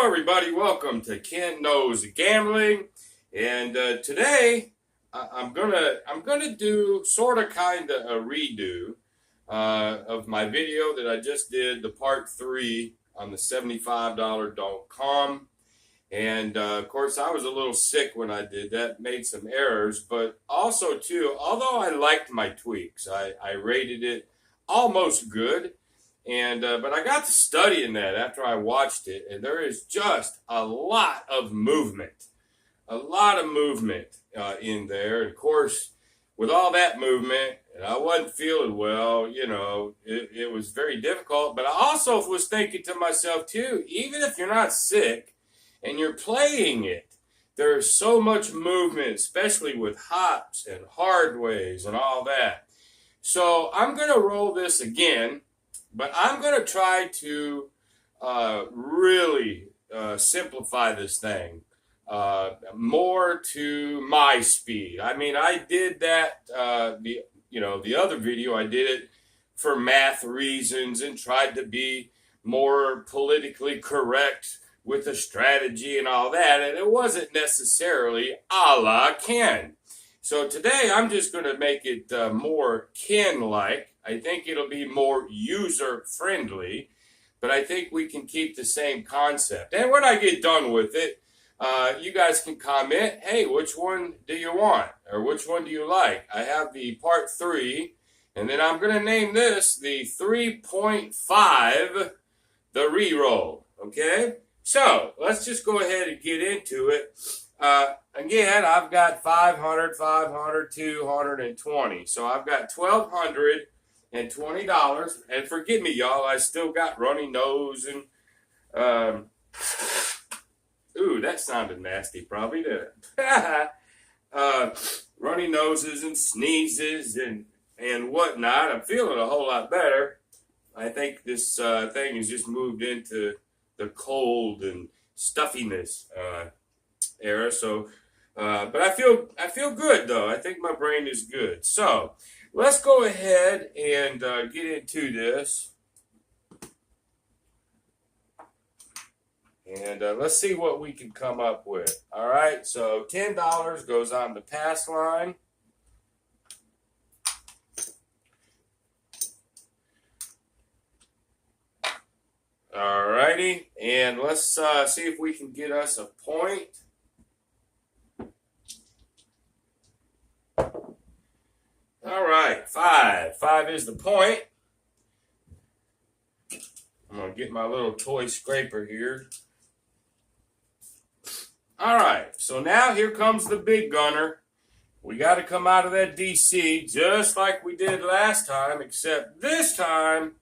Hello everybody, welcome to Ken Knows Gambling, and today I'm gonna do sort of kind of a redo of my video that I just did, the part 3 on the $75 don't come. And of course I was a little sick when I did that, made some errors, but also too, although I liked my tweaks, I rated it almost good. And but I got to studying that after I watched it, and there is just a lot of movement in there. And of course, with all that movement, and I wasn't feeling well, it was very difficult. But I also was thinking to myself too, even if you're not sick and you're playing it, there's so much movement, especially with hops and hard ways and all that. So I'm going to roll this again. But I'm going to try to really simplify this thing more to my speed. I mean, I did that, the other video, I did it for math reasons and tried to be more politically correct with the strategy and all that. And it wasn't necessarily a la Ken. So today I'm just going to make it more Ken-like. I think it'll be more user-friendly, but I think we can keep the same concept. And when I get done with it, you guys can comment, hey, which one do you want? Or which one do you like? I have the part 3, and then I'm going to name this the 3.5, the reroll, okay? So let's just go ahead and get into it. Again, I've got 500, 500, 220. So I've got $1,220. And forgive me, y'all, I still got runny nose and, ooh, that sounded nasty, probably, didn't it? Runny noses and sneezes and whatnot. I'm feeling a whole lot better. I think this thing has just moved into the cold and stuffiness era. So, but I feel good though. I think my brain is good. So let's go ahead and get into this, and let's see what we can come up with. All right. So $10 goes on the pass line. All righty, and let's see if we can get us a point. All right, 5. 5 is the point. I'm going to get my little toy scraper here. All right, so now here comes the big gunner. We got to come out of that DC just like we did last time, except this time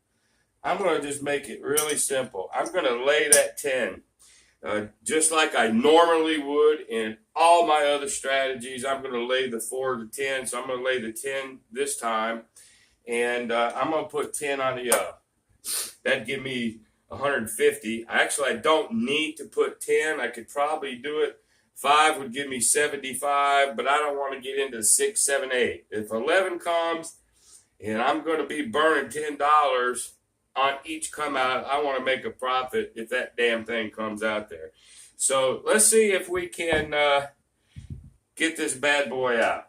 I'm going to just make it really simple. I'm going to lay that 10. Just like I normally would in all my other strategies. I'm going to lay the 4 to 10, so I'm going to lay the 10 this time, and I'm going to put 10 on the that'd give me 150. I don't need to put 10. I could probably do it. 5 would give me 75, but I don't want to get into 6, 7, 8. If 11 comes and I'm going to be burning $10 on each come out, I want to make a profit if that damn thing comes out there. So let's see if we can get this bad boy out.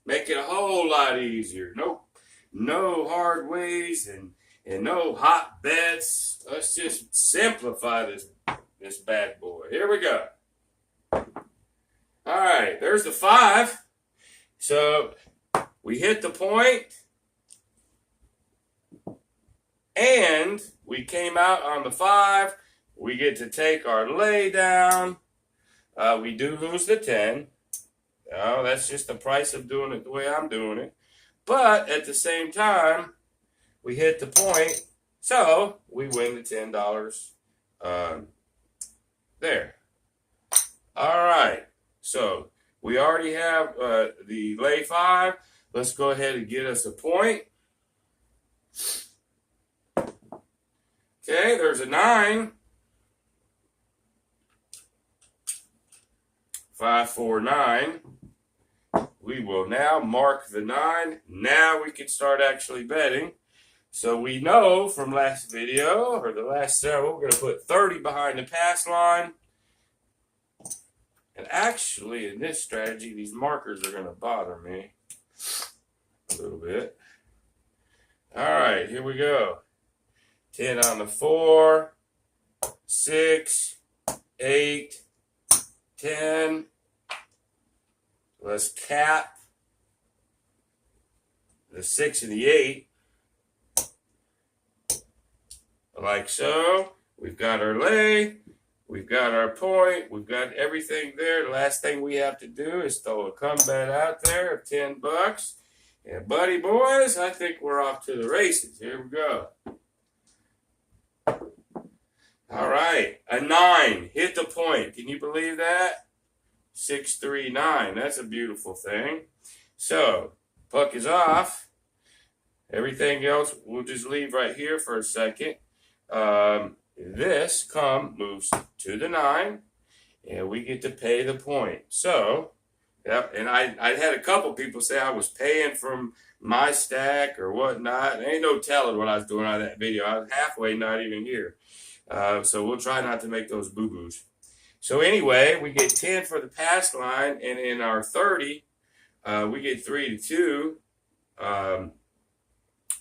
Make it a whole lot easier. No hard ways and no hot bets. Let's just simplify this bad boy. Here we go. All right, there's the 5. So we hit the point. And we came out on the 5. We get to take our lay down. We do lose the 10. Oh, that's just the price of doing it the way I'm doing it. But at the same time, we hit the point. So we win the $10 there. All right. So we already have the lay 5. Let's go ahead and get us a point. Okay, there's a 9. 5, 4, 9. We will now mark the 9. Now we can start actually betting. So we know from last video, or the last several, we're going to put 30 behind the pass line. And actually, in this strategy, these markers are going to bother me a little bit. All right, here we go. 10 on the 4, 6, 8, 10. Let's cap the 6 and the 8. Like so. We've got our lay. We've got our point. We've got everything there. The last thing we have to do is throw a combat out there of $10. And buddy boys, I think we're off to the races. Here we go. All right, a 9 hit the point. Can you believe that? 6, 3, 9. That's a beautiful thing. So puck is off. Everything else we'll just leave right here for a second. This moves to the 9, and we get to pay the point. So, yep, and I had a couple people say I was paying from my stack or whatnot. There ain't no telling what I was doing on that video. I was halfway not even here. So we'll try not to make those boo-boos. So anyway, we get 10 for the pass line, and in our 30, we get 3 to 2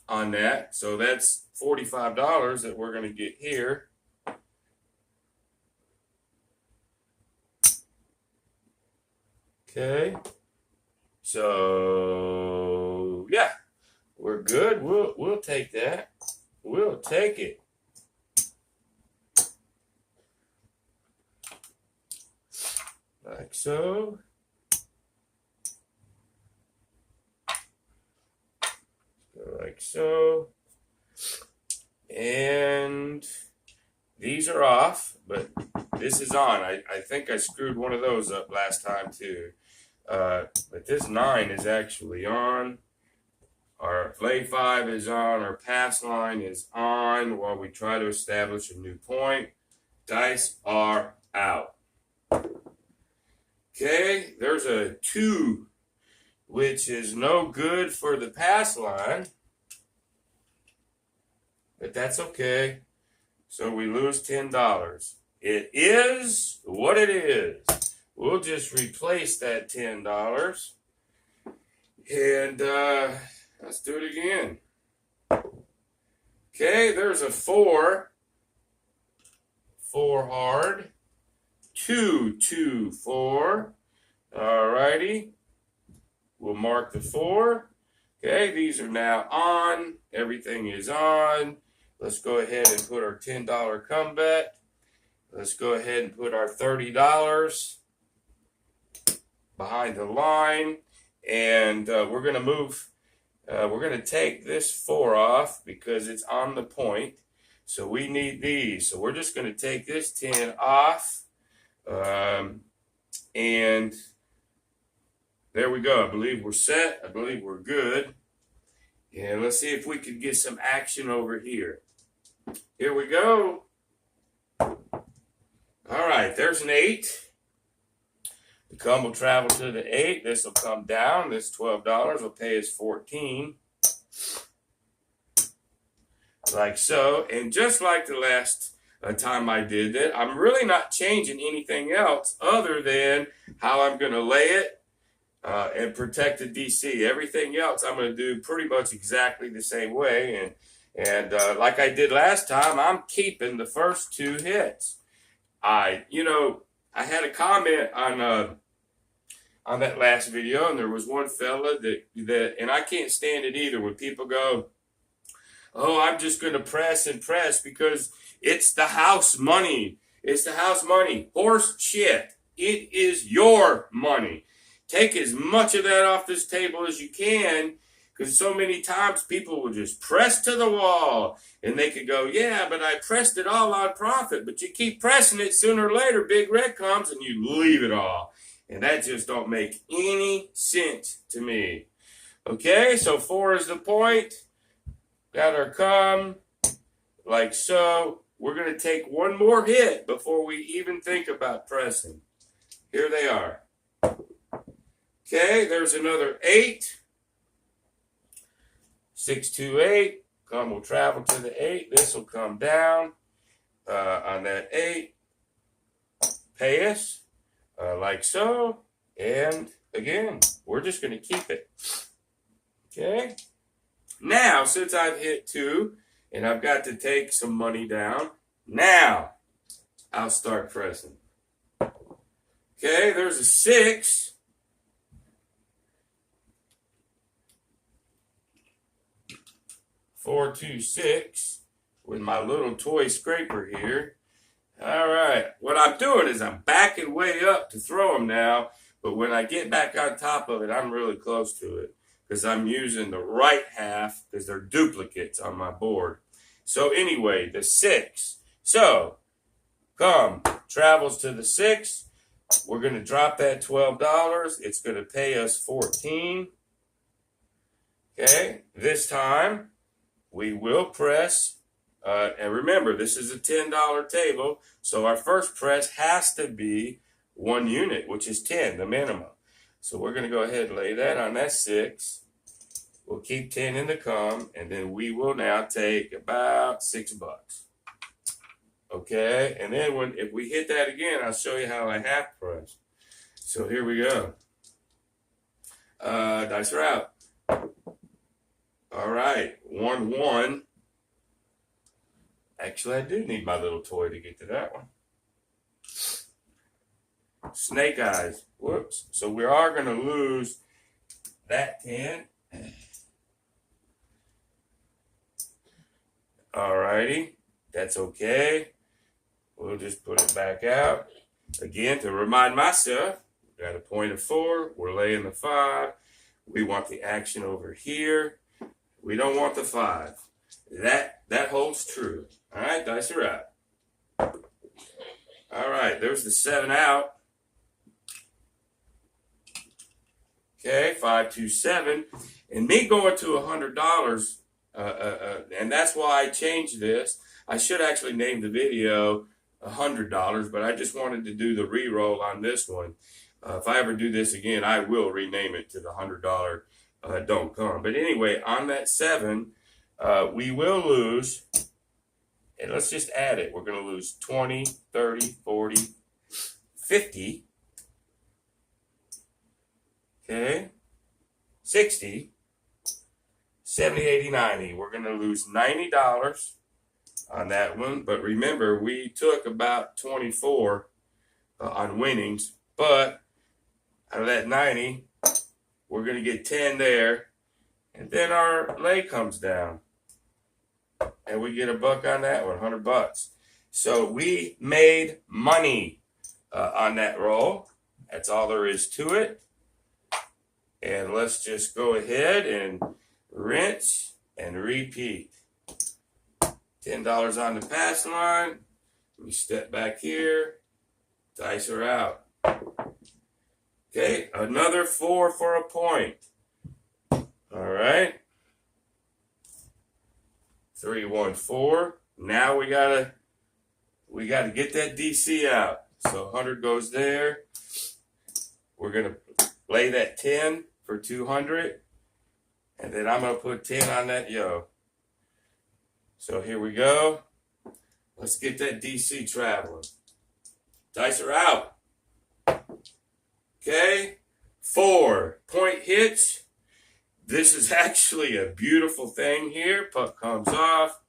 on that. So that's $45 that we're going to get here. Okay. So yeah, we're good. We'll take that. We'll take it. Like so. Like so. And these are off, but this is on. I think I screwed one of those up last time too. But this 9 is actually on. Our lay 5 is on. Our pass line is on while we try to establish a new point. Dice are out. Okay, there's a 2, which is no good for the pass line. But that's okay. So we lose $10. It is what it is. We'll just replace that $10. And let's do it again. Okay, there's a 4. 4 hard. 2, 2, 4. All righty. We'll mark the 4. Okay, these are now on. Everything is on. Let's go ahead and put our $10 comeback. Let's go ahead and put our $30 behind the line. And we're going to move. We're going to take this 4 off because it's on the point. So we need these. So we're just going to take this 10 off. And there we go. I believe we're set. I believe we're good. And let's see if we can get some action over here. Here we go. All right, there's an 8. The cum will travel to the 8. This will come down. This $12 will pay us $14. Like so. And just like the last time I did that, I'm really not changing anything else other than how I'm going to lay it and protect the DC. Everything else I'm going to do pretty much exactly the same way. And like I did last time, I'm keeping the first 2 hits. I had a comment on that last video, and there was one fella that, and I can't stand it either when people go, "Oh, I'm just going to press and press because it's the house money. It's the house money." Horse shit. It is your money. Take as much of that off this table as you can, because so many times people will just press to the wall and they could go, "Yeah, but I pressed it all on profit." But you keep pressing it, sooner or later, big red comes and you leave it all. And that just don't make any sense to me. Okay, so 4 is the point. Got our cum, like so. We're going to take one more hit before we even think about pressing. Here they are. Okay, there's another 8. 6, 2, 8. will travel to the 8. This will come down on that 8. Pay us like so. And again, we're just going to keep it. Okay. Now, since I've hit 2 and I've got to take some money down, now I'll start pressing. Okay, there's a 6. Four, 2, 6 with my little toy scraper here. All right, what I'm doing is I'm backing way up to throw them now, but when I get back on top of it, I'm really close to it because I'm using the right half because they're duplicates on my board. So anyway, the 6. So come, travels to the 6. We're going to drop that $12. It's going to pay us 14. Okay, this time we will press, and remember, this is a $10 table, so our first press has to be 1 unit, which is 10, the minimum. So we're going to go ahead and lay that on that 6. We'll keep 10 in the come, and then we will now take about $6. Okay, and then if we hit that again, I'll show you how I half press. So here we go. Dice are out. All right, 1, 1. Actually, I do need my little toy to get to that one. Snake eyes. Whoops. So we are going to lose that 10. All righty. That's okay. We'll just put it back out. Again, to remind myself, we got a point of 4. We're laying the 5. We want the action over here. We don't want the 5. That holds true. All right, dice are out. All right, there's the 7 out. Okay, 5, 2, 7. And me going to $100, and that's why I changed this. I should actually name the video $100, but I just wanted to do the re-roll on this one. If I ever do this again, I will rename it to the $100 don't come. But anyway, on that 7, we will lose, and let's just add it. We're going to lose 20, 30, 40, 50, okay, 60, 70, 80, 90. We're going to lose $90 on that one. But remember, we took about 24 on winnings, but out of that 90, we're going to get 10 there, and then our lay comes down, and we get $1 on that one, $100. So we made money on that roll. That's all there is to it. And let's just go ahead and rinse and repeat. $10 on the pass line. We step back here. Dice are out. Okay, another 4 for a point. All right. 3, 1, 4. Now we gotta get that DC out. So 100 goes there. We're gonna lay that 10 for 200, and then I'm gonna put 10 on that yo. So here we go. Let's get that DC traveling. Dice are out. Okay, 4 point hits. This is actually a beautiful thing here. Puck comes off.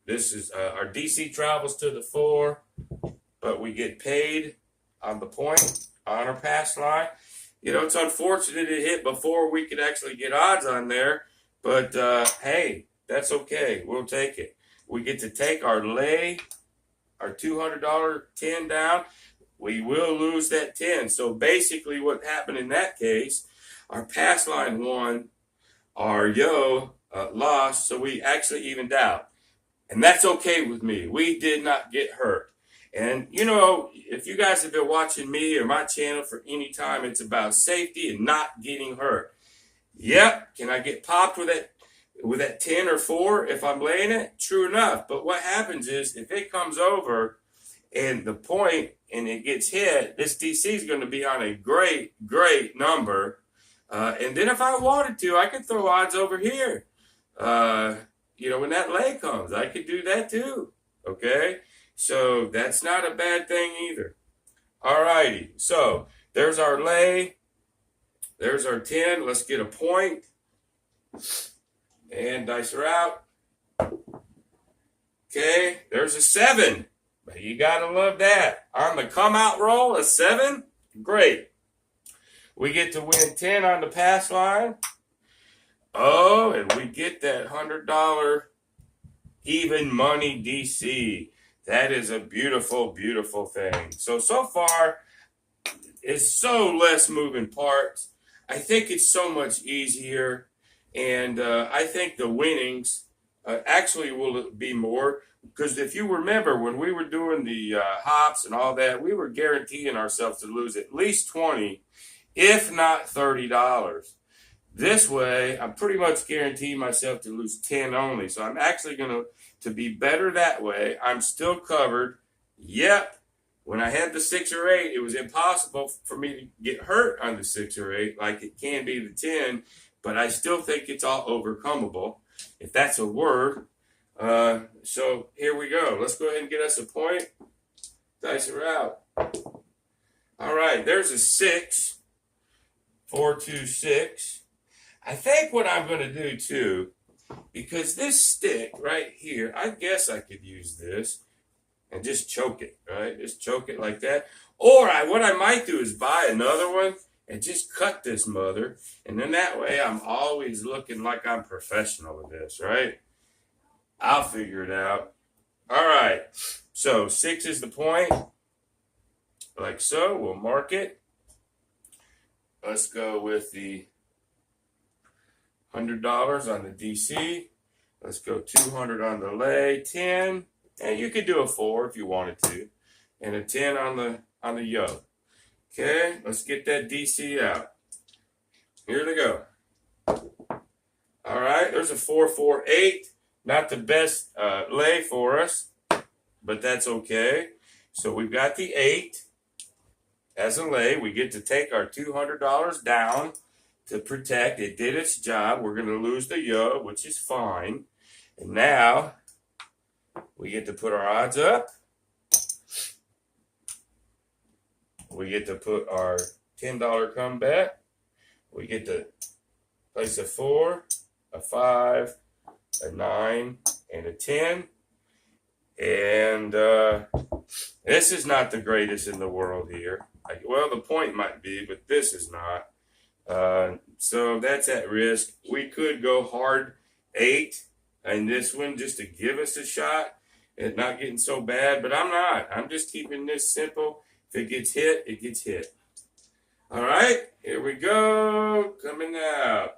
This is our DC travels to the 4, but we get paid on the point on our pass line. You know, it's unfortunate it hit before we could actually get odds on there, but hey, that's okay. We'll take it. We get to take our lay, our $200 10 down. We will lose that 10. So basically what happened in that case, our pass line won, our yo lost, so we actually evened out. And that's okay with me. We did not get hurt. And, you know, if you guys have been watching me or my channel for any time, it's about safety and not getting hurt. Yep, can I get popped with that 10 or 4 if I'm laying it? True enough. But what happens is if it comes over and the point and it gets hit, this DC is going to be on a great, great number. And then if I wanted to, I could throw odds over here. When that lay comes, I could do that too. Okay? So that's not a bad thing either. All righty. So there's our lay. There's our 10. Let's get a point. And dice her out. Okay, there's a 7. You gotta love that. On the come out roll, a 7. Great. We get to win 10 on the pass line. Oh, and we get that $100 even money DC. That is a beautiful, beautiful thing. So far, it's so less moving parts. I think it's so much easier. And I think the winnings actually will be more. Because if you remember, when we were doing the hops and all that, we were guaranteeing ourselves to lose at least 20, if not $30. This way, I'm pretty much guaranteeing myself to lose 10 only. So I'm actually going to be better that way. I'm still covered. Yep. When I had the 6 or 8, it was impossible for me to get hurt on the 6 or 8 like it can be the 10. But I still think it's all overcomeable, if that's a word. So here we go. Let's go ahead and get us a point. Dice her out. All right, there's a 6. 4, 2, 6. I think what I'm going to do too, because this stick right here, I guess I could use this and just choke it, right? Just choke it like that. Or what I might do is buy another one and just cut this mother. And then that way I'm always looking like I'm professional with this, right? I'll figure it out. All right. So 6 is the point. Like so. We'll mark it. Let's go with the $100 on the DC. Let's go 200 on the lay. 10. And you could do a 4 if you wanted to. And a 10 on the yo. Okay. Let's get that DC out. Here we go. All right. There's a 4, 4, 8. Not the best lay for us, but that's okay. So we've got the 8 as a lay. We get to take our $200 down to protect. It did its job. We're going to lose the yo, which is fine. And now we get to put our odds up. We get to put our $10 comeback. We get to place a 4, a 5, a 9, and a 10. And this is not the greatest in the world here. Well, the point might be, but this is not. So that's at risk. We could go hard 8 in this one just to give us a shot at not getting so bad, but I'm not. I'm just keeping this simple. If it gets hit, it gets hit. All right, here we go. Coming out.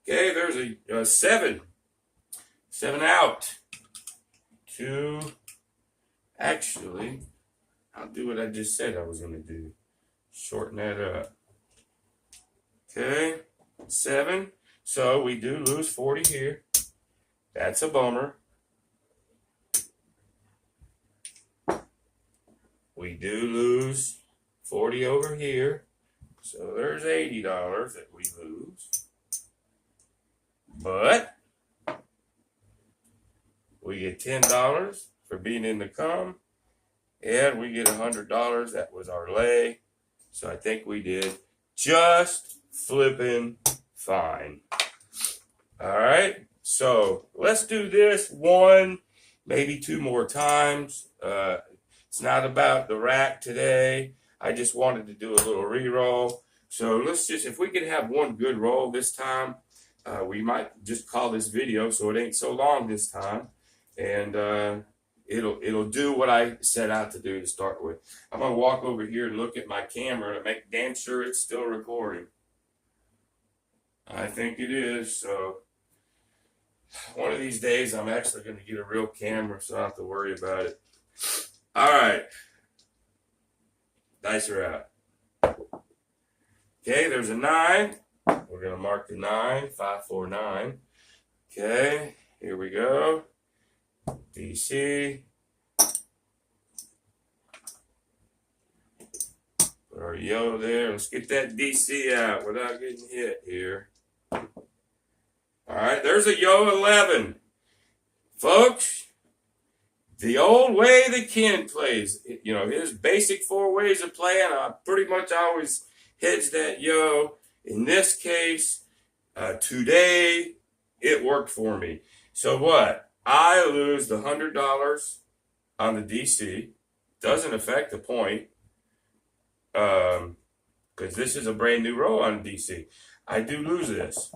Okay, there's a 7. 7 out. 2. Actually, I'll do what I just said I was going to do. Shorten that up. Okay, 7. So we do lose 40 here. That's a bummer. We do lose 40 over here. So there's $80 that we lose. But we get $10 for being in the come. And we get $100. That was our lay. So I think we did just flipping fine. All right. So let's do this 1, maybe 2 more times. It's not about the rack today. I just wanted to do a little re-roll. So let's just, if we could have one good roll this time, we might just call this video so it ain't so long this time. And it'll do what I set out to do to start with. I'm going to walk over here and look at my camera to make damn sure it's still recording. I think it is. So one of these days I'm actually going to get a real camera so I don't have to worry about it. All right. Dice are out. Okay, there's a 9. We're going to mark the 9. 5, 4, 9. Okay, here we go. DC. Put our a yo there. Let's get that DC out without getting hit here. All right, there's a yo 11. Folks, the old way that Ken plays, you know, his basic 4 ways of playing, I pretty much always hedge that yo. In this case, today, it worked for me. So what? I lose the $100 on the DC. Doesn't affect the point. Because this is a brand new row on DC. I do lose this.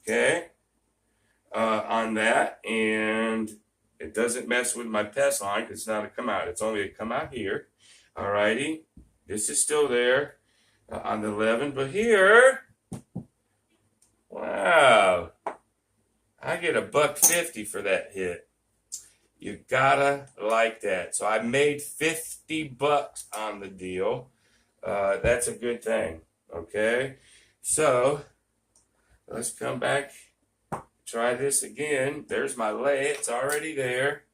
Okay? On that. And it doesn't mess with my pass line because it's not a come out. It's only a come out here. Alrighty. This is still there on the 11. But here, wow. I get $1.50 for that hit. You gotta like that. So I made $50 on the deal. That's a good thing. Okay. So let's come back. Try this again. There's my lay. It's already there.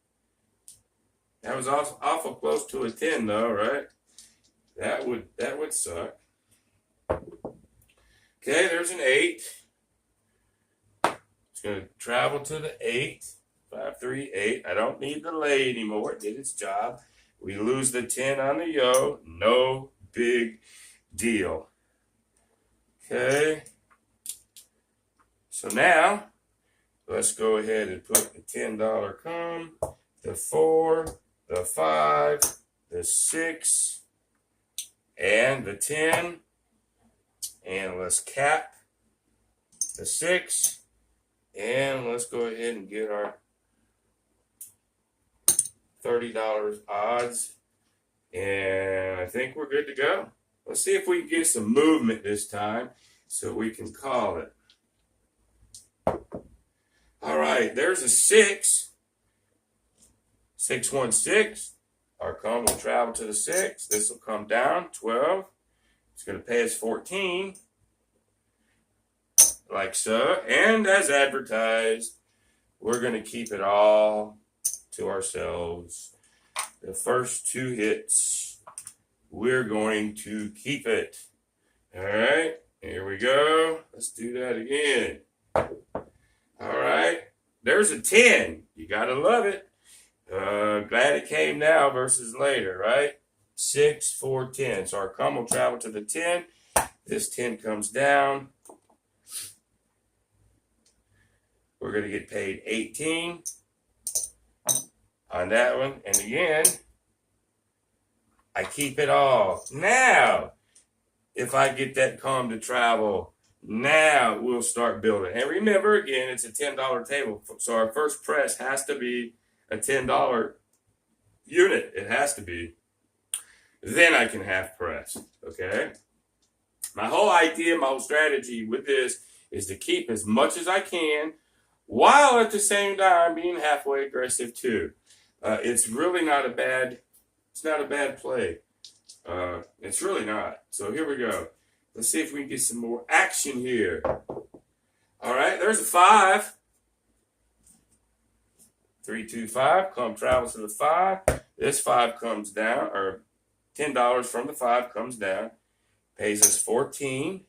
That was awful close to a 10 though, right? That would suck. Okay, there's an 8. It's gonna travel to the 8. 5, 3, 8. I don't need the lay anymore. It did its job. We lose the 10 on the yo. No big deal. Okay. So now, let's go ahead and put the $10 come, the 4, the 5, the 6, and the 10. And let's cap the 6. And let's go ahead and get our $30 odds, and I think we're good to go. Let's see if we can get some movement this time so we can call it. All right, there's a 6. 616. Our come will travel to the 6. This will come down, 12. It's going to pay us 14, like so. And as advertised, we're going to keep it all to ourselves. The first 2 hits, we're going to keep it. All right, here we go. Let's do that again. All right, there's a 10. You gotta love it. Glad it came now versus later, right? 6, 4, 10. So our come will travel to the 10. This 10 comes down. We're gonna get paid 18. On that one, and again, I keep it all. Now, if I get that come to travel, now we'll start building. And remember, again, it's a $10 table, so our first press has to be a $10 unit. It has to be. Then I can half press, okay? My whole idea, my whole strategy with this is to keep as much as I can, while at the same time being halfway aggressive too. It's really not a bad, it's not a bad play. It's really not. So here we go. Let's see if we can get some more action here. All right, there's a 5. 3, 2, 5. Come travels to the 5. This 5 comes down, or $10 from the 5 comes down. Pays us 14.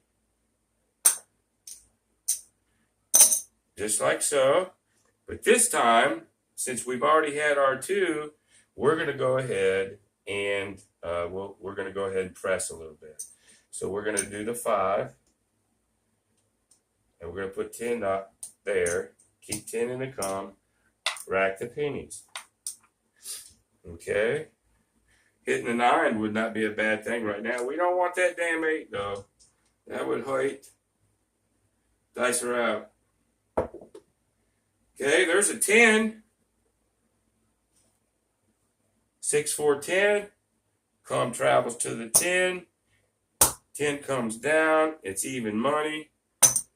Just like so. But this time, since we've already had our 2, we're going to go ahead and we're going to go ahead and press a little bit. So we're going to do the 5, and we're going to put 10 up there. Keep 10 in the come. Rack the pennies. Okay. Hitting the 9 would not be a bad thing right now. We don't want that damn 8 though. That would hurt. Dice are out. Okay, there's a 10. 6, 4, 10. Come travels to the 10. 10 comes down. It's even money.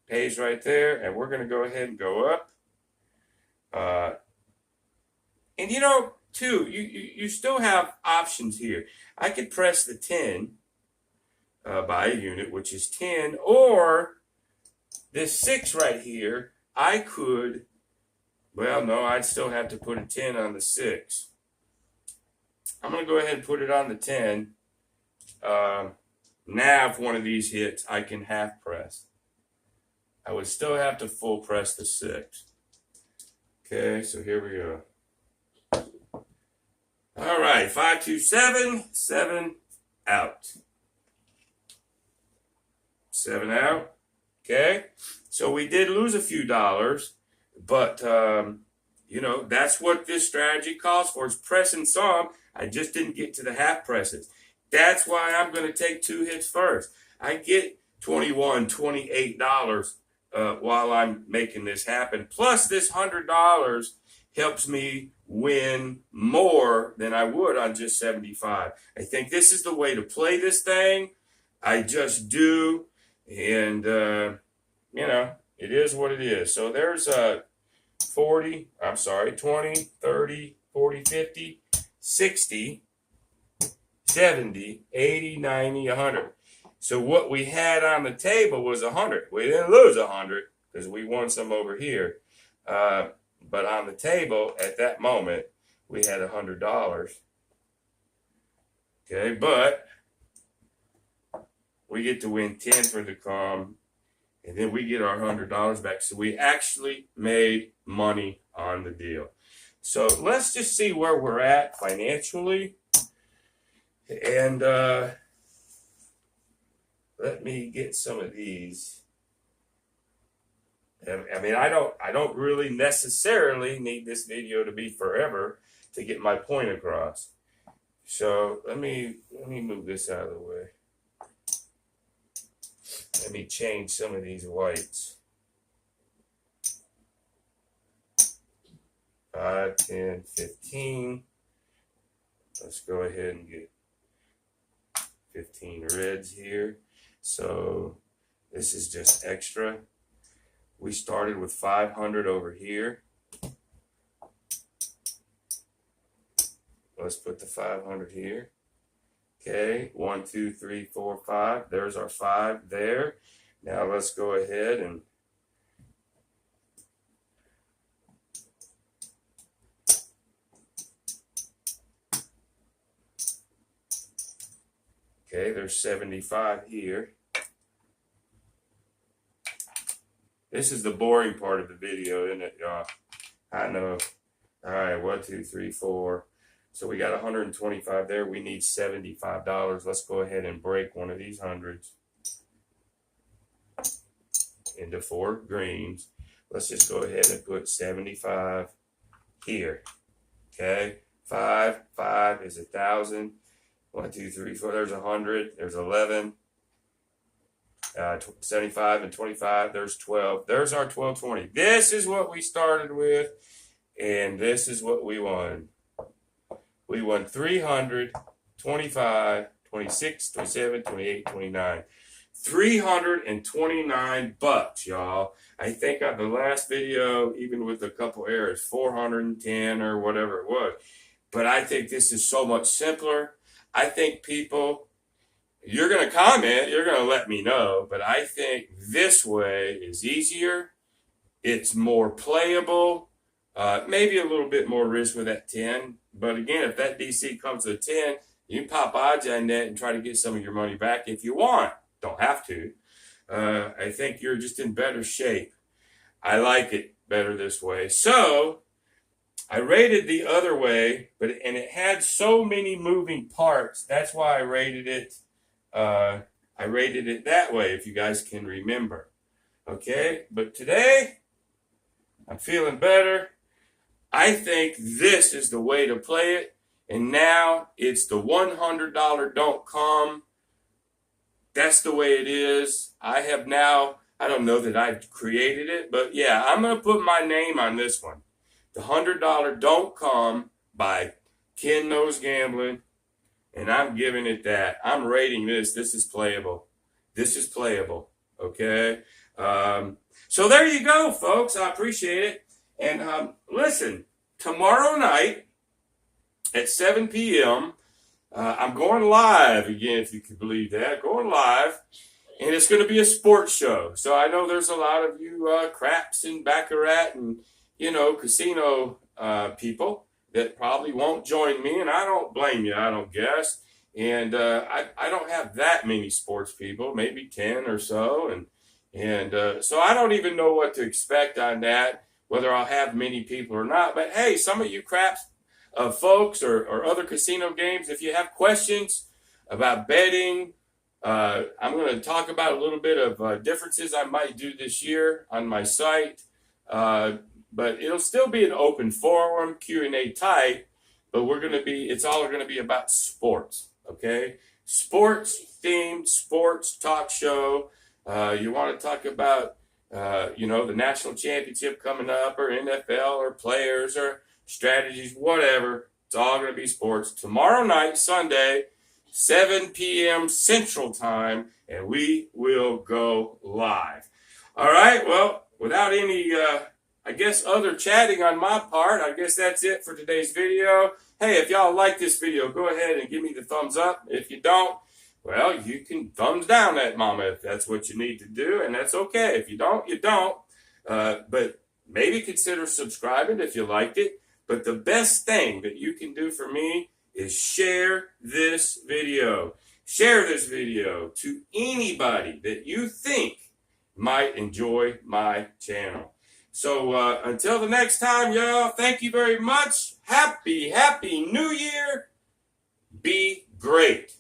Pays right there. And we're going to go ahead and go up. And you know, too, you still have options here. I could press the 10 by a unit, which is 10. Or this 6 right here, I could, well, no, I'd still have to put a 10 on the 6. I'm going to go ahead and put it on the 10. Now if one of these hits, I can half press. I would still have to full press the 6. Okay, so here we go. All right, 5, 2, 7, 7 out. 7 out. Okay, so we did lose a few dollars, but you know, that's what this strategy calls for, is pressing some. I just didn't get to the half presses. That's why I'm going to take 2 hits first. I get $21, $28 while I'm making this happen. Plus, this $100 helps me win more than I would on just 75. I think this is the way to play this thing. I just do. And, you know, it is what it is. So there's 20, 30, 40, 50, 60, 70, 80, 90, 100. So what we had on the table was 100. We didn't lose 100 because we won some over here. But on the table at that moment, we had $100. Okay, but we get to win 10 for the calm, and then we get our $100 back. So we actually made money on the deal. So let's just see where we're at financially. And let me get some of these. I mean, I don't really necessarily need this video to be forever to get my point across. So let me move this out of the way. Let me change some of these whites. 5, 10, 15. Let's go ahead and get 15 reds here. So this is just extra. We started with 500 over here. Let's put the 500 here. Okay, 1, 2, 3, 4, 5. There's our 5 there. Now let's go ahead and okay, there's 75 here. This is the boring part of the video, isn't it, y'all? I know. All right, 1, 2, 3, 4. So we got 125 there. We need $75. Let's go ahead and break one of these hundreds into 4 greens. Let's just go ahead and put 75 here. Okay, 5 is 1,000. 1, 2, 3, 4. There's 100. There's 11. 75 and 25. There's 12. There's our 1220. This is what we started with, and this is what we won. We won 300, 25, 26, 27, 28, 29. $329, y'all. I think on the last video, even with a couple errors, 410 or whatever it was. But I think this is so much simpler. I think people, you're going to comment, you're going to let me know, but I think this way is easier. It's more playable. Maybe a little bit more risk with that 10. But again, if that DC comes to a 10, you can pop odds on that and try to get some of your money back if you want. Don't have to. I think you're just in better shape. I like it better this way. So I rated the other way, and it had so many moving parts. That's why I rated it. I rated it that way, if you guys can remember. Okay, but today I'm feeling better. I think this is the way to play it. And now it's the $100 don't come. That's the way it is. I have now, I don't know that I've created it, but yeah, I'm going to put my name on this one. The $100 don't come by Ken Knows Gambling. And I'm giving it that. I'm rating this. This is playable. This is playable. Okay. So there you go, folks. I appreciate it. And listen, tomorrow night at 7 p.m., I'm going live again, if you can believe that. Going live. And it's going to be a sports show. So I know there's a lot of you craps and baccarat and, you know, casino people that probably won't join me. And I don't blame you, I don't guess. And I don't have that many sports people, maybe 10 or so. And so I don't even know what to expect on that, whether I'll have many people or not. But hey, some of you craps folks or other casino games, if you have questions about betting, I'm going to talk about a little bit of differences I might do this year on my site. But it'll still be an open forum, Q&A type, but it's all going to be about sports, okay? Sports themed, sports talk show. You want to talk about, the national championship coming up, or NFL, or players, or strategies, whatever. It's all going to be sports. Tomorrow night, Sunday, 7 p.m. Central Time, and we will go live. All right, well, without any, other chatting on my part, I guess that's it for today's video. Hey, if y'all like this video, go ahead and give me the thumbs up. If you don't, well, you can thumbs down that mama if that's what you need to do, and that's okay. If you don't, you don't. But maybe consider subscribing if you liked it. But the best thing that you can do for me is share this video. Share this video to anybody that you think might enjoy my channel. So until the next time, y'all, thank you very much. Happy New Year. Be great.